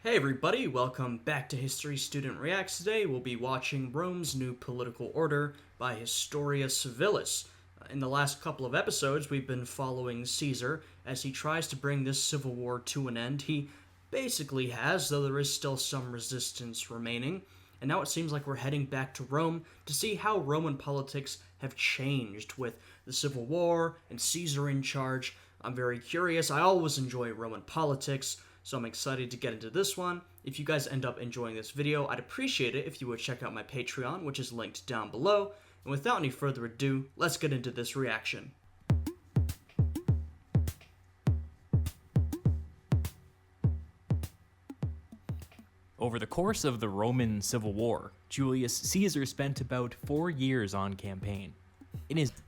Hey everybody, welcome back to History Student Reacts. Today we'll be watching Rome's New Political Order by Historia Civilis. In the last couple of episodes, we've been following Caesar as he tries to bring this civil war to an end. He basically has, though there is still some resistance remaining. And now it seems like we're heading back to Rome to see how Roman politics have changed with the Civil War and Caesar in charge. I'm very curious. I always enjoy Roman politics, so I'm excited to get into this one. If you guys end up enjoying this video, I'd appreciate it if you would check out my Patreon, which is linked down below. And without any further ado, let's get into this reaction. Over the course of the Roman Civil War, Julius Caesar spent about 4 years on campaign.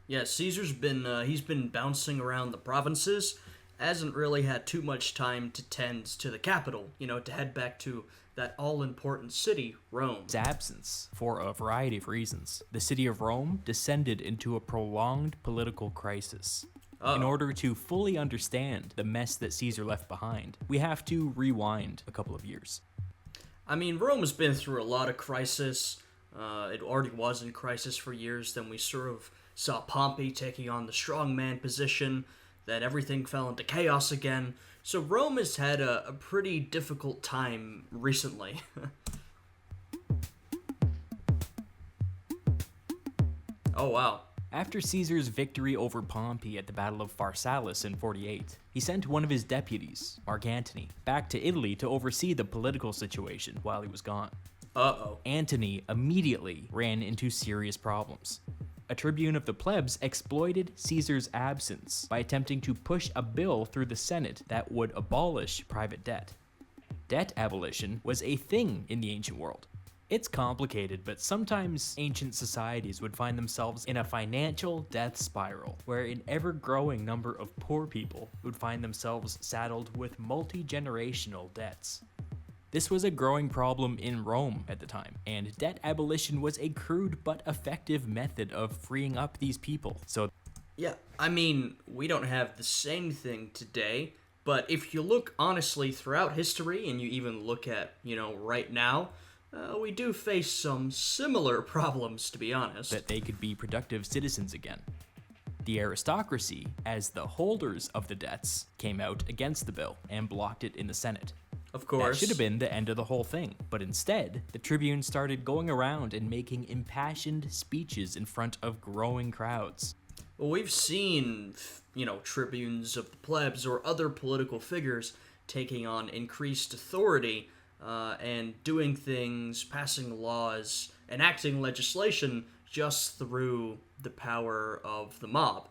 Yeah, Caesar's been bouncing around the provinces, hasn't really had too much time to tend to the capital, to head back to that all-important city, Rome. His absence, for a variety of reasons, the city of Rome descended into a prolonged political crisis. In order to fully understand the mess that Caesar left behind, we have to rewind a couple of years. I mean, Rome has been through a lot of crisis. It already was in crisis for years. Then we sort of saw Pompey taking on the strongman position. Then everything fell into chaos again. So Rome has had a pretty difficult time recently. Oh, wow. After Caesar's victory over Pompey at the Battle of Pharsalus in 48, he sent one of his deputies, Mark Antony, back to Italy to oversee the political situation while he was gone. Antony immediately ran into serious problems. A tribune of the plebs exploited Caesar's absence by attempting to push a bill through the Senate that would abolish private debt. Debt abolition was a thing in the ancient world. It's complicated, but sometimes ancient societies would find themselves in a financial death spiral, where an ever-growing number of poor people would find themselves saddled with multi-generational debts. This was a growing problem in Rome at the time, and debt abolition was a crude but effective method of freeing up these people. Yeah, I mean, we don't have the same thing today, but if you look honestly throughout history, and you even look at, right now, we do face some similar problems, to be honest. That they could be productive citizens again. The aristocracy, as the holders of the debts, came out against the bill and blocked it in the Senate. Of course. That should have been the end of the whole thing, but instead, the tribunes started going around and making impassioned speeches in front of growing crowds. Well, we've seen, tribunes of the plebs or other political figures taking on increased authority and doing things, passing laws, enacting legislation just through the power of the mob.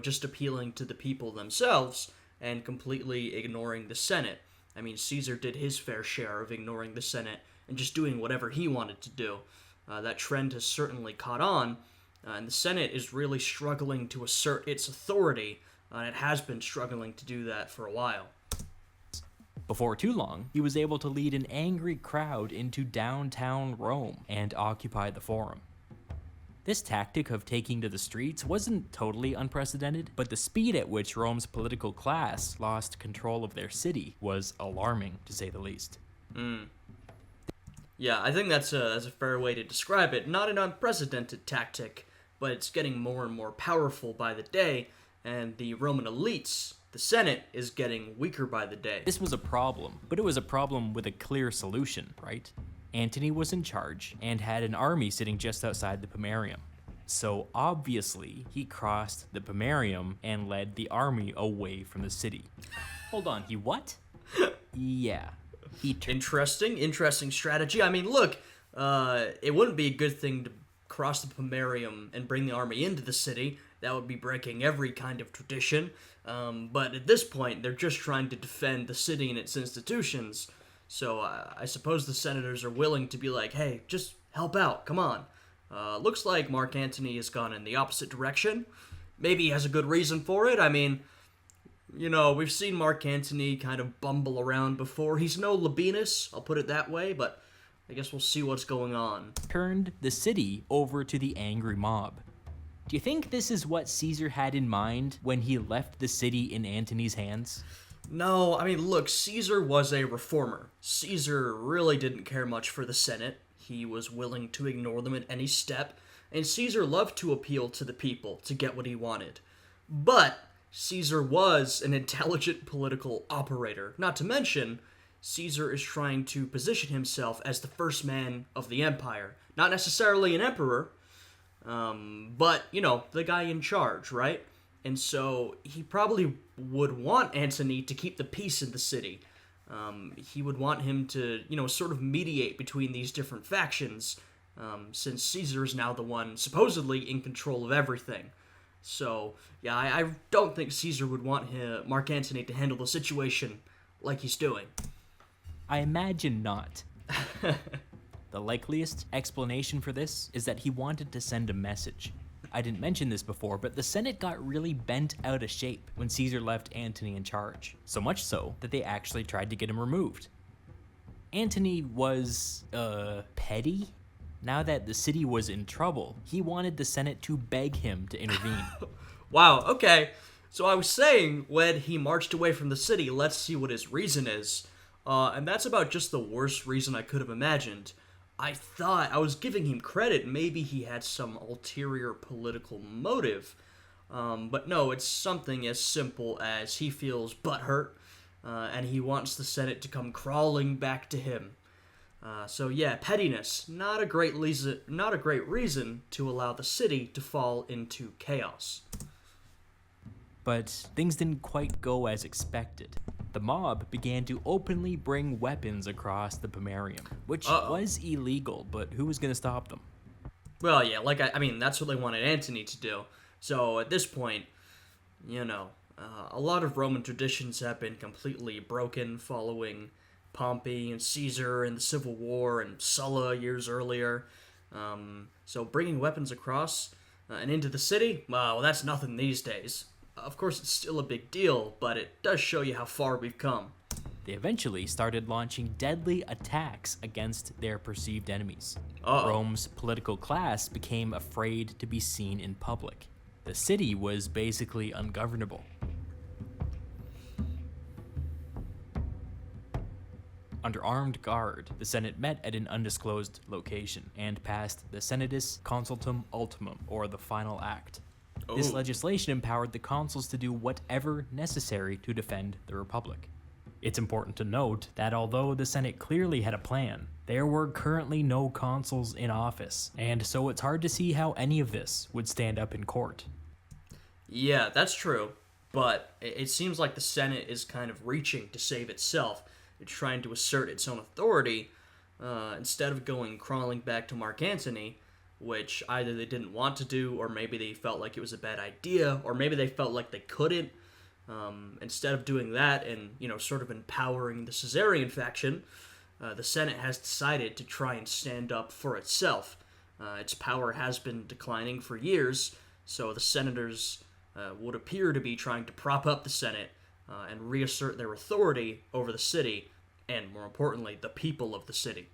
Just appealing to the people themselves and completely ignoring the Senate. I mean, Caesar did his fair share of ignoring the Senate and just doing whatever he wanted to do. That trend has certainly caught on, and the Senate is really struggling to assert its authority, and it has been struggling to do that for a while. Before too long, he was able to lead an angry crowd into downtown Rome and occupy the Forum. This tactic of taking to the streets wasn't totally unprecedented, but the speed at which Rome's political class lost control of their city was alarming, to say the least. Yeah, I think that's a fair way to describe it. Not an unprecedented tactic, but it's getting more and more powerful by the day, and the Roman elites, the Senate, is getting weaker by the day. This was a problem, but it was a problem with a clear solution, right? Antony was in charge and had an army sitting just outside the Pomerium. So obviously, he crossed the Pomerium and led the army away from the city. Hold on, he what? Yeah. Interesting strategy. I mean, look, it wouldn't be a good thing to cross the Pomerium and bring the army into the city. That would be breaking every kind of tradition. But at this point, they're just trying to defend the city and its institutions. So I suppose the senators are willing to be like, hey, just help out, come on. Looks like Mark Antony has gone in the opposite direction. Maybe he has a good reason for it. I mean, we've seen Mark Antony kind of bumble around before. He's no Lepidus, I'll put it that way, but I guess we'll see what's going on. Turned the city over to the angry mob. Do you think this is what Caesar had in mind when he left the city in Antony's hands? No, I mean, look, Caesar was a reformer. Caesar really didn't care much for the Senate. He was willing to ignore them at any step, and Caesar loved to appeal to the people to get what he wanted. But Caesar was an intelligent political operator. Not to mention, Caesar is trying to position himself as the first man of the empire. Not necessarily an emperor, but, the guy in charge, right? And so he probably would want Antony to keep the peace in the city. He would want him to, sort of mediate between these different factions, since Caesar is now the one supposedly in control of everything. So, yeah, I don't think Caesar would want Mark Antony to handle the situation like he's doing. I imagine not. The likeliest explanation for this is that he wanted to send a message. I didn't mention this before, but the Senate got really bent out of shape when Caesar left Antony in charge. So much so that they actually tried to get him removed. Antony was, petty? Now that the city was in trouble, he wanted the Senate to beg him to intervene. Wow, okay. So I was saying, when he marched away from the city, let's see what his reason is. And that's about just the worst reason I could have imagined. I thought I was giving him credit. Maybe he had some ulterior political motive. But no, it's something as simple as he feels butthurt, and he wants the Senate to come crawling back to him. So yeah, pettiness, not a great reason to allow the city to fall into chaos. But things didn't quite go as expected. The mob began to openly bring weapons across the Pomerium, which was illegal, but who was going to stop them? Well, yeah, I mean, that's what they wanted Antony to do. So at this point, a lot of Roman traditions have been completely broken following Pompey and Caesar and the Civil War and Sulla years earlier. So bringing weapons across and into the city, well, that's nothing these days. Of course, it's still a big deal, but it does show you how far we've come. They eventually started launching deadly attacks against their perceived enemies. Rome's political class became afraid to be seen in public. The city was basically ungovernable. Under armed guard, the Senate met at an undisclosed location and passed the Senatus Consultum Ultimum, or the Final Act. This legislation empowered the consuls to do whatever necessary to defend the Republic. It's important to note that although the Senate clearly had a plan, there were currently no consuls in office, and so it's hard to see how any of this would stand up in court. Yeah, that's true, but it seems like the Senate is kind of reaching to save itself. It's trying to assert its own authority, instead of going crawling back to Mark Antony, which either they didn't want to do, or maybe they felt like it was a bad idea, or maybe they felt like they couldn't. Instead of doing that and, sort of empowering the Caesarian faction, the Senate has decided to try and stand up for itself. Its power has been declining for years, so the senators would appear to be trying to prop up the Senate and reassert their authority over the city, and more importantly, the people of the city.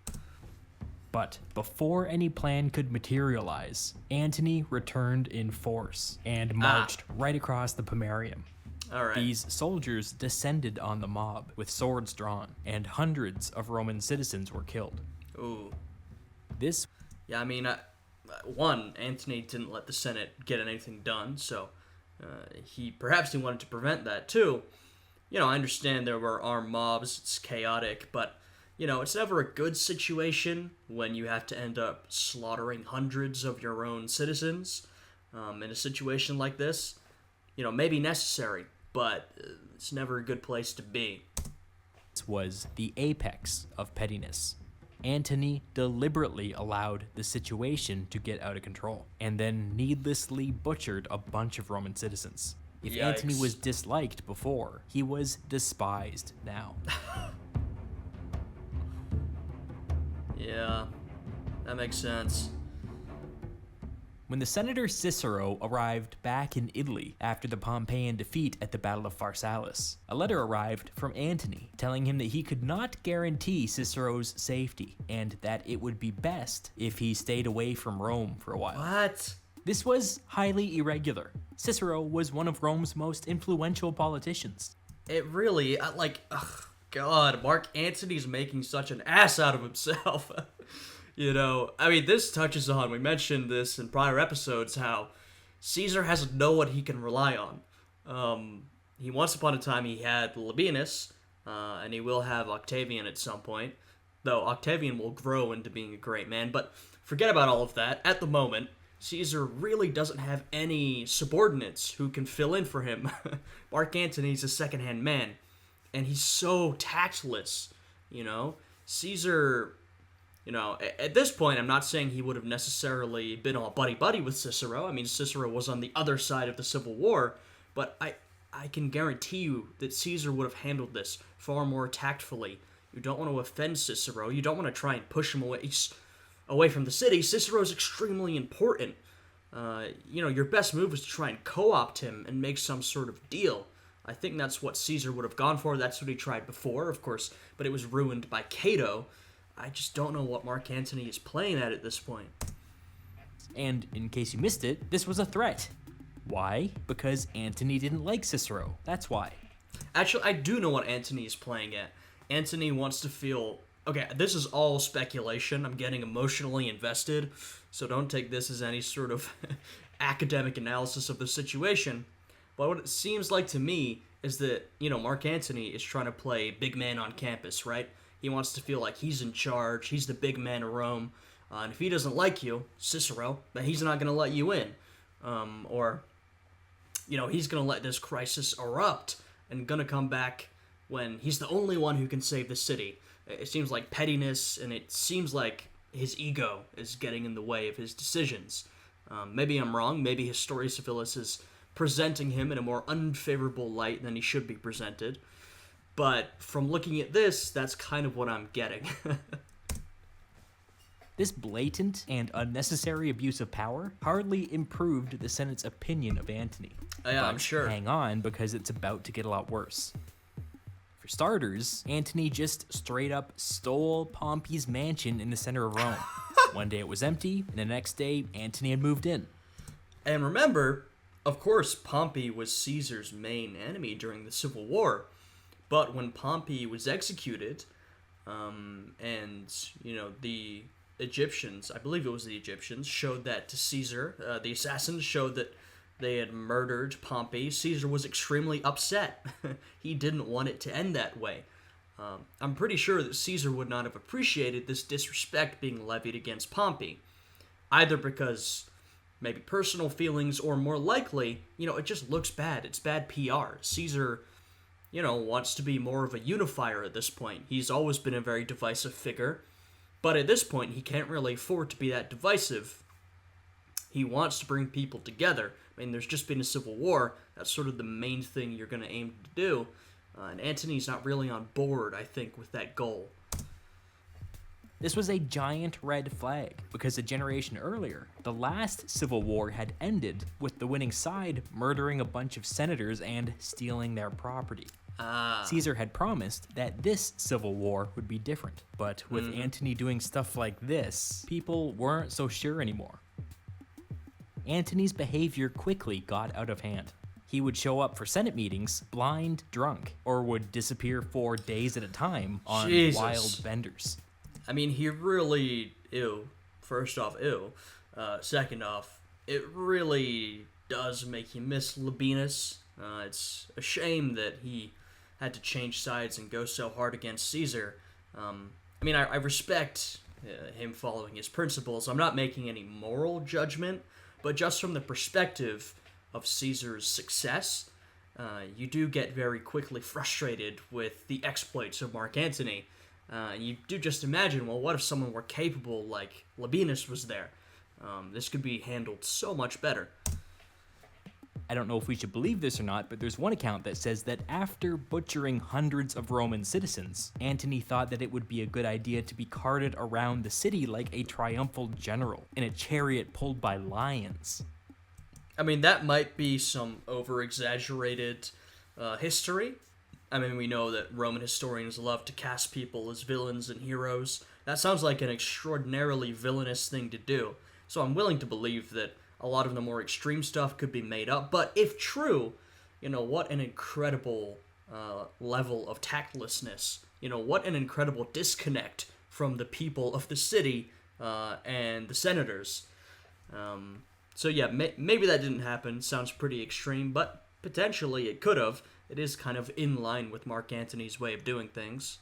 But before any plan could materialize, Antony returned in force and marched right across the Pomerium. All right. These soldiers descended on the mob with swords drawn, and hundreds of Roman citizens were killed. Ooh. Yeah, I mean, Antony didn't let the Senate get anything done, so he wanted to prevent that too. I understand there were armed mobs, it's chaotic, but it's never a good situation when you have to end up slaughtering hundreds of your own citizens. In a situation like this, maybe necessary, but it's never a good place to be. This was the apex of pettiness. Antony deliberately allowed the situation to get out of control, and then needlessly butchered a bunch of Roman citizens. If Yikes. Antony was disliked before, he was despised now. Yeah, that makes sense. When the senator Cicero arrived back in Italy after the Pompeian defeat at the Battle of Pharsalus, a letter arrived from Antony telling him that he could not guarantee Cicero's safety and that it would be best if he stayed away from Rome for a while. What? This was highly irregular. Cicero was one of Rome's most influential politicians. It really, God, Mark Antony's making such an ass out of himself. I mean, this touches on, we mentioned this in prior episodes, how Caesar has no one he can rely on. Once upon a time, he had Lepidus, and he will have Octavian at some point, though Octavian will grow into being a great man, but forget about all of that. At the moment, Caesar really doesn't have any subordinates who can fill in for him. Mark Antony's a second-hand man, and he's so tactless, Caesar, at this point, I'm not saying he would have necessarily been all buddy-buddy with Cicero. I mean, Cicero was on the other side of the Civil War, but I can guarantee you that Caesar would have handled this far more tactfully. You don't want to offend Cicero. You don't want to try and push him away from the city. Cicero is extremely important. Your best move is to try and co-opt him and make some sort of deal. I think that's what Caesar would have gone for. That's what he tried before, of course, but it was ruined by Cato. I just don't know what Mark Antony is playing at this point. And in case you missed it, this was a threat. Why? Because Antony didn't like Cicero. That's why. Actually, I do know what Antony is playing at. Antony wants to feel... Okay, this is all speculation. I'm getting emotionally invested, so don't take this as any sort of academic analysis of the situation. But what it seems like to me is that, Mark Antony is trying to play big man on campus, right? He wants to feel like he's in charge, he's the big man of Rome, and if he doesn't like you, Cicero, then he's not going to let you in. He's going to let this crisis erupt and going to come back when he's the only one who can save the city. It seems like pettiness, and it seems like his ego is getting in the way of his decisions. Maybe I'm wrong. Maybe Historia Civilis is presenting him in a more unfavorable light than he should be presented. But from looking at this, that's kind of what I'm getting. This blatant and unnecessary abuse of power hardly improved the Senate's opinion of Antony. Yeah, I'm sure. Hang on, because it's about to get a lot worse. For starters, Antony just straight up stole Pompey's mansion in the center of Rome. One day it was empty, and the next day Antony had moved in. And remember, of course, Pompey was Caesar's main enemy during the Civil War. But when Pompey was executed, the Egyptians, I believe it was the Egyptians, showed that to Caesar. The assassins showed that they had murdered Pompey. Caesar was extremely upset. He didn't want it to end that way. I'm pretty sure that Caesar would not have appreciated this disrespect being levied against Pompey, either because maybe personal feelings, or more likely, it just looks bad. It's bad PR. Caesar, wants to be more of a unifier at this point. He's always been a very divisive figure, but at this point, he can't really afford to be that divisive. He wants to bring people together. I mean, there's just been a civil war. That's sort of the main thing you're going to aim to do. And Antony's not really on board, I think, with that goal. This was a giant red flag, because a generation earlier, the last civil war had ended with the winning side murdering a bunch of senators and stealing their property. Caesar had promised that this civil war would be different, but with Antony doing stuff like this, people weren't so sure anymore. Antony's behavior quickly got out of hand. He would show up for Senate meetings blind drunk, or would disappear for days at a time on wild benders. I mean, he really, first off, second off, it really does make you miss Lepidus. It's a shame that he had to change sides and go so hard against Caesar. I respect him following his principles. I'm not making any moral judgment, but just from the perspective of Caesar's success, you do get very quickly frustrated with the exploits of Mark Antony. You do just imagine, well, what if someone were capable like Lepidus was there? This could be handled so much better. I don't know if we should believe this or not, but there's one account that says that after butchering hundreds of Roman citizens, Antony thought that it would be a good idea to be carted around the city like a triumphal general in a chariot pulled by lions. I mean, that might be some over-exaggerated history. I mean, we know that Roman historians love to cast people as villains and heroes. That sounds like an extraordinarily villainous thing to do. So I'm willing to believe that a lot of the more extreme stuff could be made up. But if true, what an incredible level of tactlessness. What an incredible disconnect from the people of the city and the senators. So yeah, maybe that didn't happen. Sounds pretty extreme, but potentially it could have. It is kind of in line with Mark Antony's way of doing things.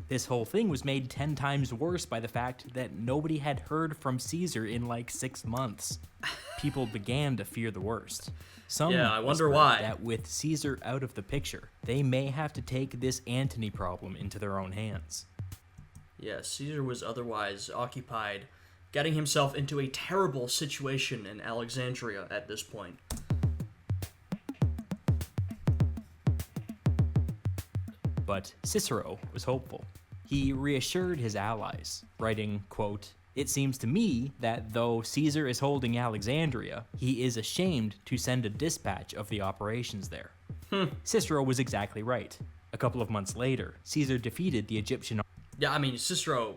This whole thing was made 10 times worse by the fact that nobody had heard from Caesar in like 6 months. People began to fear the worst. Some I wonder why. That with Caesar out of the picture, they may have to take this Antony problem into their own hands. Yeah, Caesar was otherwise occupied getting himself into a terrible situation in Alexandria at this point. But Cicero was hopeful. He reassured his allies, writing, quote, "It seems to me that though Caesar is holding Alexandria, he is ashamed to send a dispatch of the operations there." Cicero was exactly right. A couple of months later, Caesar defeated the Egyptian. Yeah, I mean, Cicero,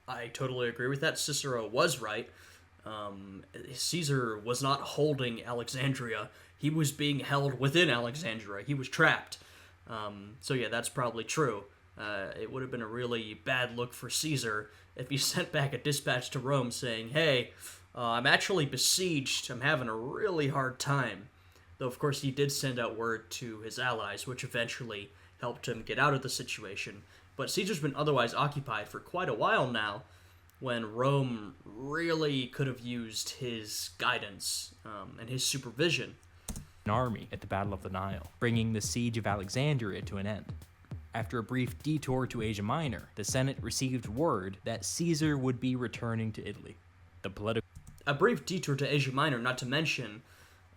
I totally agree with that. Cicero was right. Caesar was not holding Alexandria. He was being held within Alexandria. He was trapped. So yeah, that's probably true. It would have been a really bad look for Caesar if he sent back a dispatch to Rome saying, "Hey, I'm actually besieged. I'm having a really hard time." Though, of course, he did send out word to his allies, which eventually helped him get out of the situation. But Caesar's been otherwise occupied for quite a while now, when Rome really could have used his guidance and his supervision. Army at the Battle of the Nile, bringing the siege of Alexandria to an end. After a brief detour to Asia Minor, the Senate received word that Caesar would be returning to Italy. A brief detour to Asia Minor, not to mention,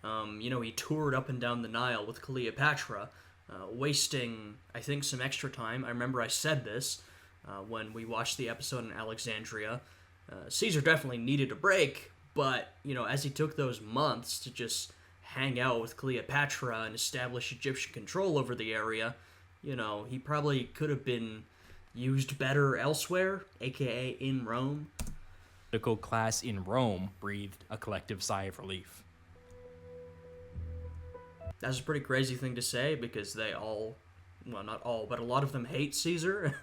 he toured up and down the Nile with Cleopatra, wasting, I think, some extra time. I remember I said this when we watched the episode in Alexandria. Caesar definitely needed a break, but, as he took those months to just hang out with Cleopatra and establish Egyptian control over the area, he probably could have been used better elsewhere, aka in Rome. The political class in Rome breathed a collective sigh of relief. That's a pretty crazy thing to say because they all, well, not all, but a lot of them hate Caesar.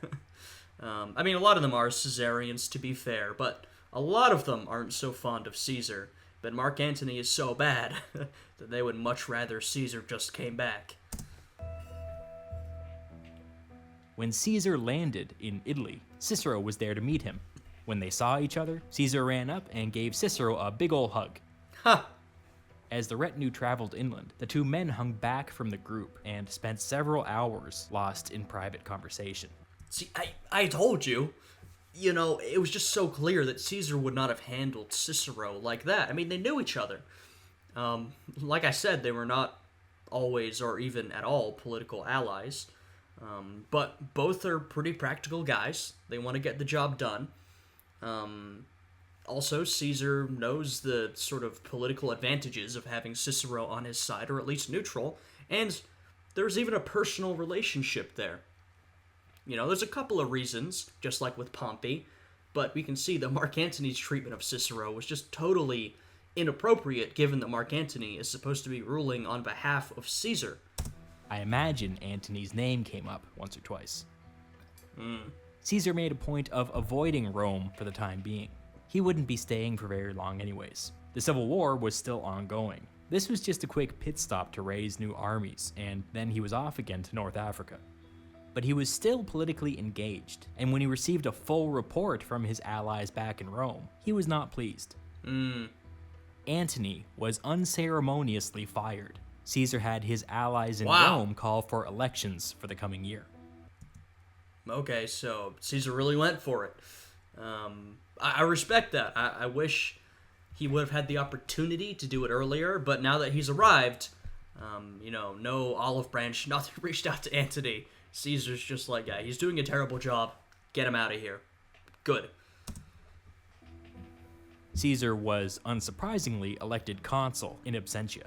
I mean, a lot of them are Caesarians, to be fair, but a lot of them aren't so fond of Caesar. But Mark Antony is so bad that they would much rather Caesar just came back. When Caesar landed in Italy, Cicero was there to meet him. When they saw each other, Caesar ran up and gave Cicero a big ol' hug. Ha! As the retinue traveled inland, the two men hung back from the group and spent several hours lost in private conversation. See, I told you. It was just so clear that Caesar would not have handled Cicero like that. I mean, they knew each other. Like I said, they were not always or even at all political allies. But both are pretty practical guys. They want to get the job done. Also, Caesar knows the sort of political advantages of having Cicero on his side, or at least neutral, and there's even a personal relationship there. There's a couple of reasons, just like with Pompey, but we can see that Mark Antony's treatment of Cicero was just totally inappropriate, given that Mark Antony is supposed to be ruling on behalf of Caesar. I imagine Antony's name came up once or twice. Caesar made a point of avoiding Rome for the time being. He wouldn't be staying for very long anyways. The Civil War was still ongoing. This was just a quick pit stop to raise new armies, and then he was off again to North Africa. But he was still politically engaged, and when he received a full report from his allies back in Rome, he was not pleased. Antony was unceremoniously fired. Caesar had his allies in Rome call for elections for the coming year. Okay, so Caesar really went for it. I respect that. I wish he would have had the opportunity to do it earlier, but now that he's arrived, no olive branch, nothing reached out to Antony. Caesar's just like, yeah, he's doing a terrible job. Get him out of here. Good. Caesar was, unsurprisingly, elected consul in absentia.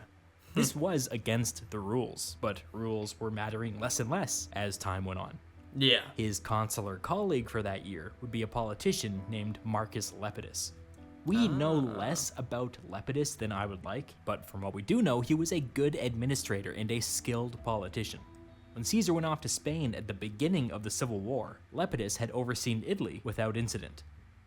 This was against the rules, but rules were mattering less and less as time went on. Yeah. His consular colleague for that year would be a politician named Marcus Lepidus. We know less about Lepidus than I would like, but from what we do know, he was a good administrator and a skilled politician. When Caesar went off to Spain at the beginning of the Civil War, Lepidus had overseen Italy without incident.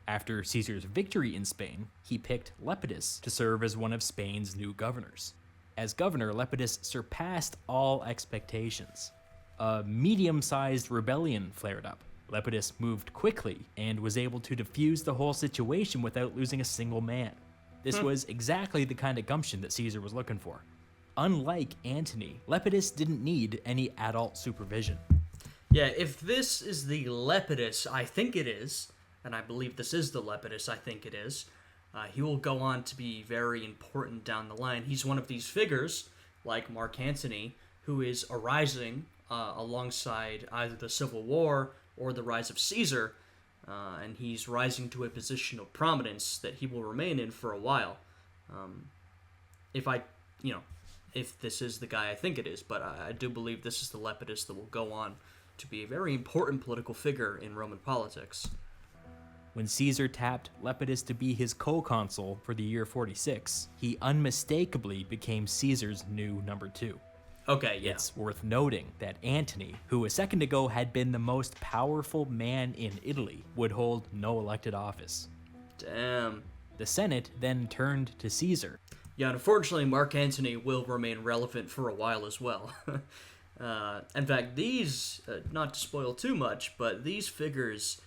After Caesar's victory in Spain, he picked Lepidus to serve as one of Spain's new governors. As governor, Lepidus surpassed all expectations. A medium-sized rebellion flared up. Lepidus moved quickly and was able to defuse the whole situation without losing a single man. This was exactly the kind of gumption that Caesar was looking for. Unlike Antony, Lepidus didn't need any adult supervision. Yeah, if this is the Lepidus I think it is, and I believe this is the Lepidus I think it is, he will go on to be very important down the line. He's one of these figures, like Mark Antony, who is arising alongside either the Civil War or the rise of Caesar, and he's rising to a position of prominence that he will remain in for a while. If this is the guy I think it is, but I do believe this is the Lepidus that will go on to be a very important political figure in Roman politics. When Caesar tapped Lepidus to be his co-consul for the year 46, he unmistakably became Caesar's new number 2. Okay, yeah. It's worth noting that Antony, who a second ago had been the most powerful man in Italy, would hold no elected office. Damn. The Senate then turned to Caesar. Yeah, unfortunately, Mark Antony will remain relevant for a while as well. In fact, these, not to spoil too much, but these figures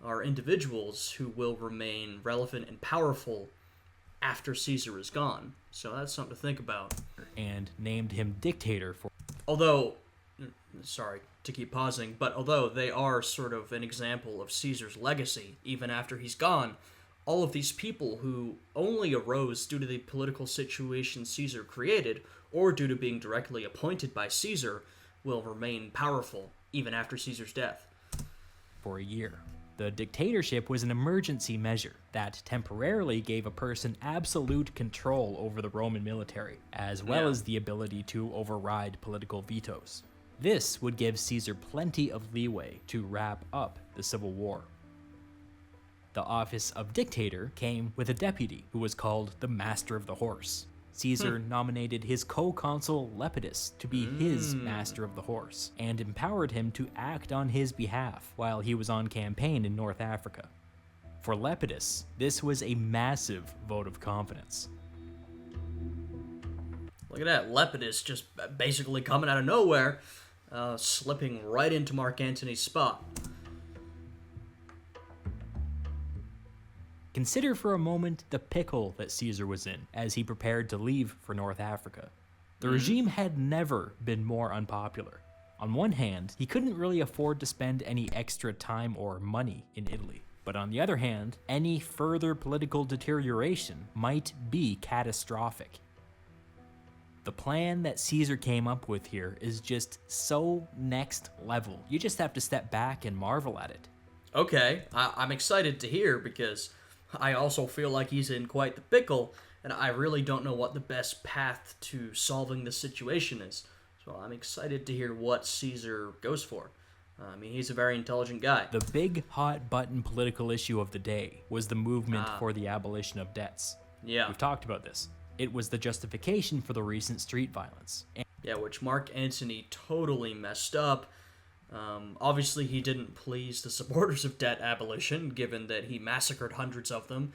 are individuals who will remain relevant and powerful after Caesar is gone. So that's something to think about. And named him dictator for... Although, sorry to keep pausing, but although they are sort of an example of Caesar's legacy, even after he's gone, all of these people who only arose due to the political situation Caesar created, or due to being directly appointed by Caesar, will remain powerful even after Caesar's death. For a year. The dictatorship was an emergency measure that temporarily gave a person absolute control over the Roman military, as well as the ability to override political vetoes. This would give Caesar plenty of leeway to wrap up the Civil War. The office of dictator came with a deputy who was called the Master of the Horse. Caesar nominated his co-consul Lepidus to be his Master of the Horse, and empowered him to act on his behalf while he was on campaign in North Africa. For Lepidus, this was a massive vote of confidence. Look at that, Lepidus just basically coming out of nowhere, slipping right into Mark Antony's spot. Consider for a moment the pickle that Caesar was in as he prepared to leave for North Africa. The regime had never been more unpopular. On one hand, he couldn't really afford to spend any extra time or money in Italy. But on the other hand, any further political deterioration might be catastrophic. The plan that Caesar came up with here is just so next level. You just have to step back and marvel at it. Okay, I'm excited to hear because I also feel like he's in quite the pickle, and I really don't know what the best path to solving the situation is. So I'm excited to hear what Caesar goes for. I mean, he's a very intelligent guy. The big hot-button political issue of the day was the movement for the abolition of debts. Yeah. We've talked about this. It was the justification for the recent street violence. Yeah, which Mark Antony totally messed up. Obviously, he didn't please the supporters of debt abolition, given that he massacred hundreds of them,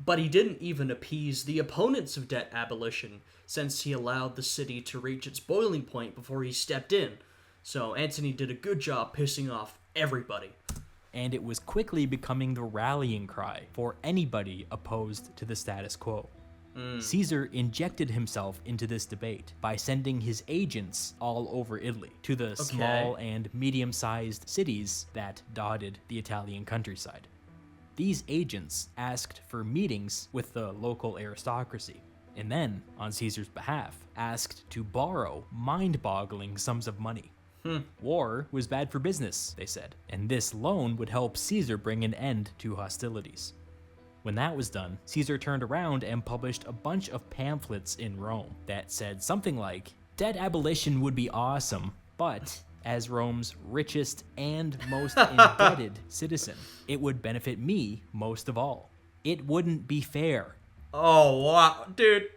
but he didn't even appease the opponents of debt abolition, since he allowed the city to reach its boiling point before he stepped in. So Antony did a good job pissing off everybody. And it was quickly becoming the rallying cry for anybody opposed to the status quo. Caesar injected himself into this debate by sending his agents all over Italy to the small and medium-sized cities that dotted the Italian countryside. These agents asked for meetings with the local aristocracy, and then, on Caesar's behalf, asked to borrow mind-boggling sums of money. War was bad for business, they said, and this loan would help Caesar bring an end to hostilities. When that was done, Caesar turned around and published a bunch of pamphlets in Rome that said something like, debt abolition would be awesome, but as Rome's richest and most indebted citizen, it would benefit me most of all. It wouldn't be fair. Oh, wow. Dude,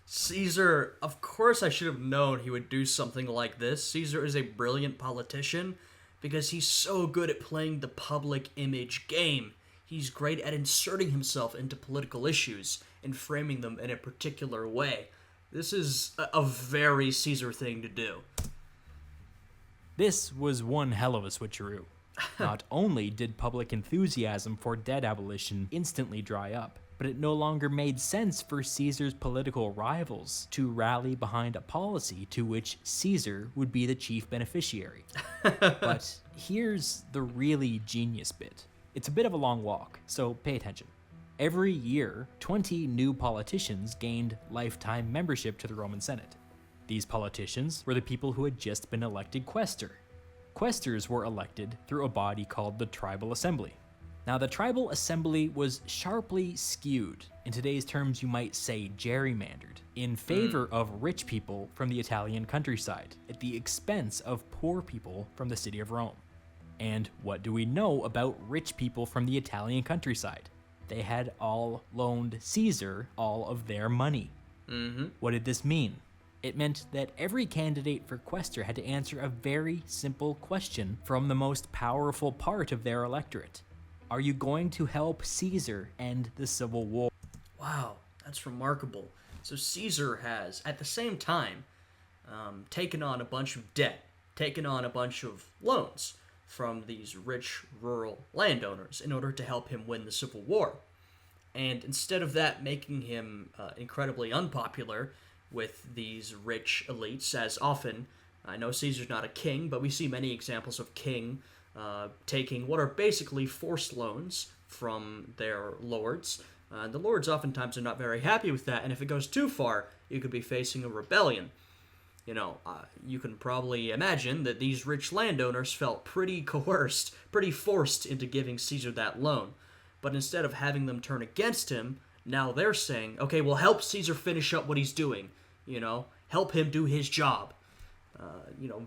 Caesar, of course I should have known he would do something like this. Caesar is a brilliant politician because he's so good at playing the public image game. He's great at inserting himself into political issues and framing them in a particular way. This is a very Caesar thing to do. This was one hell of a switcheroo. Not only did public enthusiasm for debt abolition instantly dry up, but it no longer made sense for Caesar's political rivals to rally behind a policy to which Caesar would be the chief beneficiary. But here's the really genius bit. It's a bit of a long walk, so pay attention. Every year, 20 new politicians gained lifetime membership to the Roman Senate. These politicians were the people who had just been elected quaestor. Quaestors were elected through a body called the Tribal Assembly. Now, the Tribal Assembly was sharply skewed, in today's terms you might say gerrymandered, in favor of rich people from the Italian countryside, at the expense of poor people from the city of Rome. And what do we know about rich people from the Italian countryside? They had all loaned Caesar all of their money. What did this mean? It meant that every candidate for quaestor had to answer a very simple question from the most powerful part of their electorate. Are you going to help Caesar end the civil war? Wow, that's remarkable. So Caesar has, at the same time, taken on a bunch of debt, taken on a bunch of loans from these rich rural landowners in order to help him win the Civil War. And instead of that making him incredibly unpopular with these rich elites, as often, I know Caesar's not a king, but we see many examples of king taking what are basically forced loans from their lords. The lords oftentimes are not very happy with that, and if it goes too far, you could be facing a rebellion. You can probably imagine that these rich landowners felt pretty coerced, pretty forced into giving Caesar that loan. But instead of having them turn against him, now they're saying, okay, well, help Caesar finish up what he's doing. Help him do his job.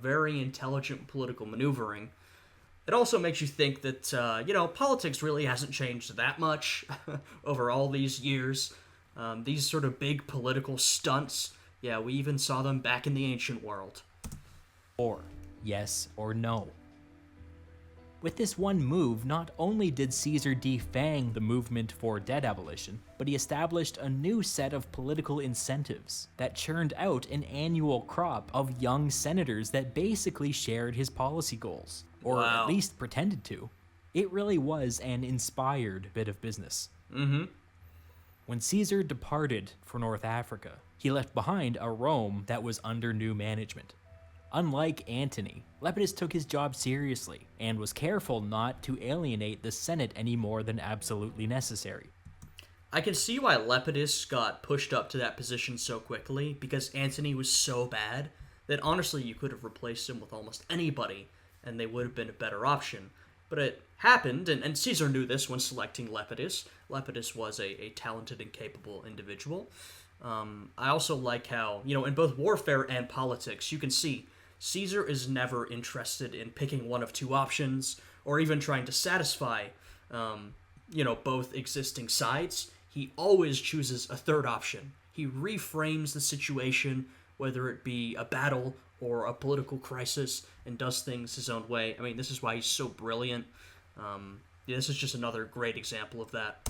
Very intelligent political maneuvering. It also makes you think that, politics really hasn't changed that much over all these years. These sort of big political stunts, yeah, we even saw them back in the ancient world. Or yes or no. With this one move, not only did Caesar defang the movement for debt abolition, but he established a new set of political incentives that churned out an annual crop of young senators that basically shared his policy goals, or Wow. at least pretended to. It really was an inspired bit of business. When Caesar departed for North Africa, he left behind a Rome that was under new management. Unlike Antony, Lepidus took his job seriously and was careful not to alienate the Senate any more than absolutely necessary. I can see why Lepidus got pushed up to that position so quickly, because Antony was so bad that honestly you could have replaced him with almost anybody, and they would have been a better option. But it happened, and Caesar knew this when selecting Lepidus. Lepidus was a talented and capable individual. I also like how, in both warfare and politics, you can see Caesar is never interested in picking one of two options, or even trying to satisfy, both existing sides. He always chooses a third option. He reframes the situation, whether it be a battle or a political crisis, and does things his own way. I mean, this is why he's so brilliant. This is just another great example of that.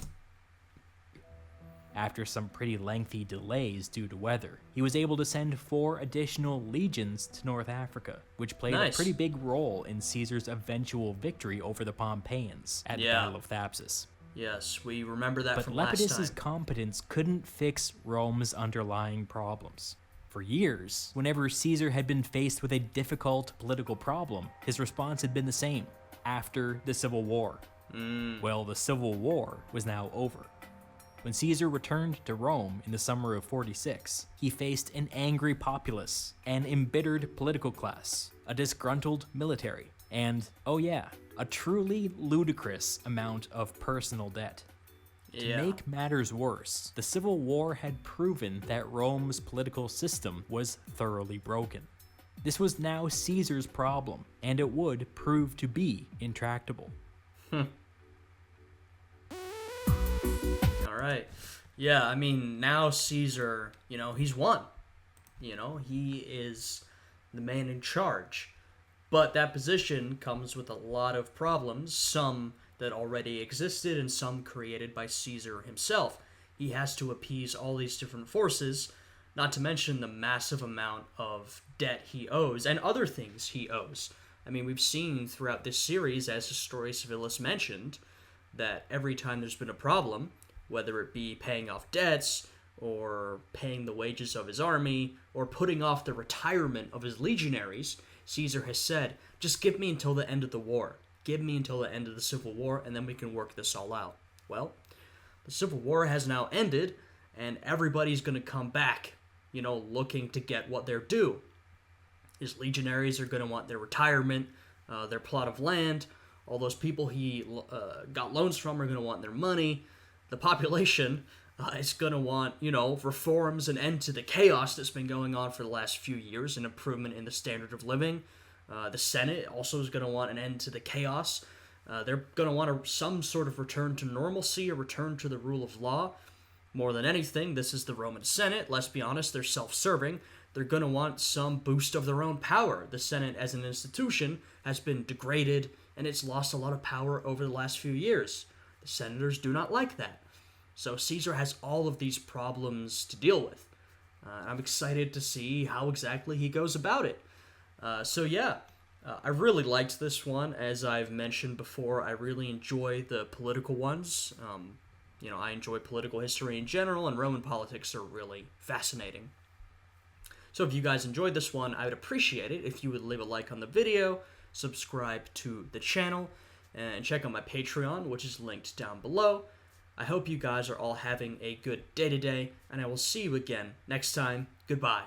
After some pretty lengthy delays due to weather, he was able to send 4 additional legions to North Africa, which played Nice. a pretty big role in Caesar's eventual victory over the Pompeians at the Battle of Thapsus. Yes, we remember that But from last Lepidus's time. competence couldn't fix Rome's underlying problems. For years, whenever Caesar had been faced with a difficult political problem, his response had been the same: after the Civil War. Well, the Civil War was now over. When Caesar returned to Rome in the summer of 46, he faced an angry populace, an embittered political class, a disgruntled military, and, oh yeah, a truly ludicrous amount of personal debt. To make matters worse, the Civil War had proven that Rome's political system was thoroughly broken. This was now Caesar's problem, and it would prove to be intractable. All right. Yeah, I mean, now Caesar, he's won. He is the man in charge. But that position comes with a lot of problems, some that already existed and some created by Caesar himself. He has to appease all these different forces, not to mention the massive amount of debt he owes and other things he owes. I mean, we've seen throughout this series, as Historia Civilis mentioned, that every time there's been a problem, whether it be paying off debts, or paying the wages of his army, or putting off the retirement of his legionaries, Caesar has said, just give me until the end of the war. Give me until the end of the Civil War, and then we can work this all out. Well, the Civil War has now ended, and everybody's going to come back, looking to get what they're due. His legionaries are going to want their retirement, their plot of land. All those people he got loans from are going to want their money. The population is going to want, reforms, an end to the chaos that's been going on for the last few years, an improvement in the standard of living. The Senate also is going to want an end to the chaos. They're going to want some sort of return to normalcy, a return to the rule of law. More than anything, this is the Roman Senate. Let's be honest, they're self-serving. They're going to want some boost of their own power. The Senate as an institution has been degraded, and it's lost a lot of power over the last few years. The senators do not like that. So Caesar has all of these problems to deal with. I'm excited to see how exactly he goes about it. I really liked this one. As I've mentioned before, I really enjoy the political ones. I enjoy political history in general, and Roman politics are really fascinating. So if you guys enjoyed this one, I would appreciate it if you would leave a like on the video, subscribe to the channel, and check out my Patreon, which is linked down below. I hope you guys are all having a good day today, and I will see you again next time. Goodbye.